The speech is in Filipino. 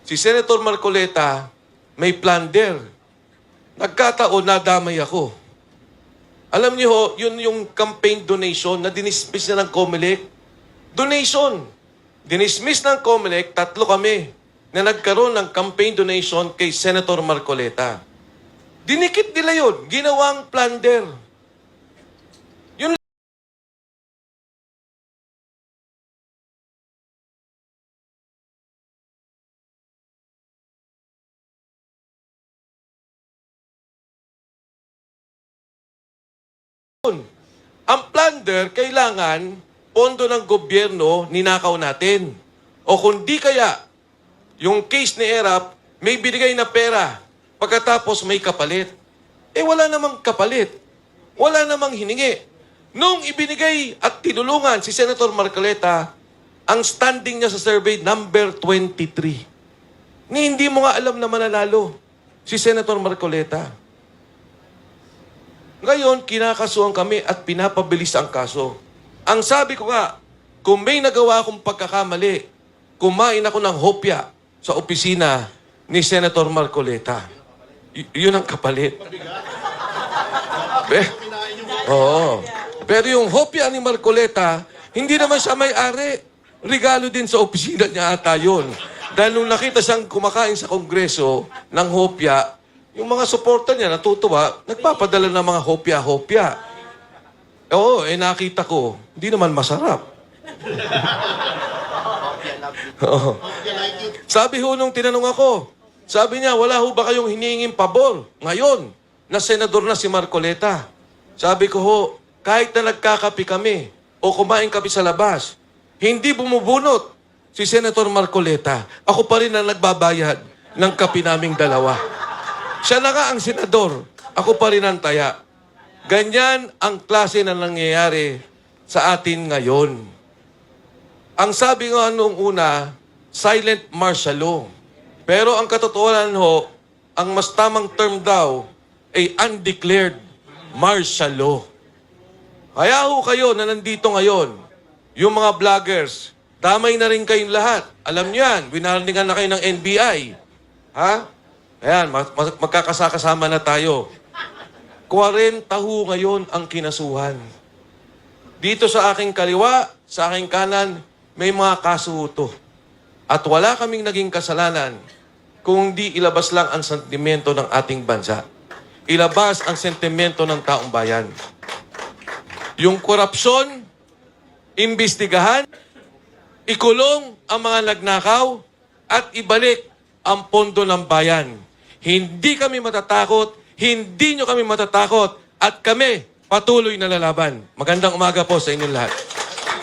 si Senator Marcoleta may plunder. Nagkataon, nadamay ako. Alam niyo ho, yun yung campaign donation na dinismiss na ng COMELEC. Donation. Dinismiss ng COMELEC, 3 kami na nagkaroon ng campaign donation kay Senator Marcoleta. Dinikit nila yun. Ginawang plunder. Yun ang plunder, kailangan pondo ng gobyerno ninakaw natin. O kung di kaya, yung case ni ERAP, may binigay na pera, pagkatapos may kapalit. Wala namang kapalit. Wala namang hiningi. Nung ibinigay at tinulungan si Senator Marcoleta, ang standing niya sa survey, number 23. Hindi mo nga alam na mananalo si Senator Marcoleta. Ngayon, kinakasuhan kami at pinapabilis ang kaso. Ang sabi ko nga, kung may nagawa akong pagkakamali, kumain ako ng hopya sa opisina ni Senator Marcoleta. Yun ang kapalit. Oo. Pero yung hopya ni Marcoleta, hindi naman siya may-ari. Regalo din sa opisina niya ata yun. Dahil nung nakita siyang kumakain sa kongreso ng hopya, yung mga supporter niya natutuwa, nagpapadala ng mga hopya-hopya. Oo, nakita ko, hindi naman masarap. Oo. Sabi ho nung tinanong ako, sabi niya, wala ho ba kayong hinihinging pabor ngayon na senador na si Marcoleta? Sabi ko ho, kahit na nagkakapi kami o kumain kami sa labas, hindi bumubunot si Senator Marcoleta. Ako pa rin ang nagbabayad ng kapi naming dalawa. Siya na nga ang senador. Ako pa rin ang taya. Ganyan ang klase na nangyayari sa atin ngayon. Ang sabi nga nung una, silent martial law. Pero ang katotohanan ho, ang mas tamang term daw ay undeclared martial law. Kaya ho kayo na nandito ngayon, yung mga vloggers, damay na rin kayong lahat. Alam niyo yan, winarningan na kayo ng NBI. Ha? Ayan, magkakasakasama na tayo. 40 ho ngayon ang kinasuhan. Dito sa aking kaliwa, sa aking kanan, may mga kaso to. At wala kaming naging kasalanan kung di ilabas lang ang sentimento ng ating bansa. Ilabas ang sentimento ng taong bayan. Yung korupsyon, imbestigahan, ikulong ang mga nagnakaw, at ibalik ang pondo ng bayan. Hindi kami matatakot, hindi nyo kami matatakot, at kami patuloy na lalaban. Magandang umaga po sa inyong lahat.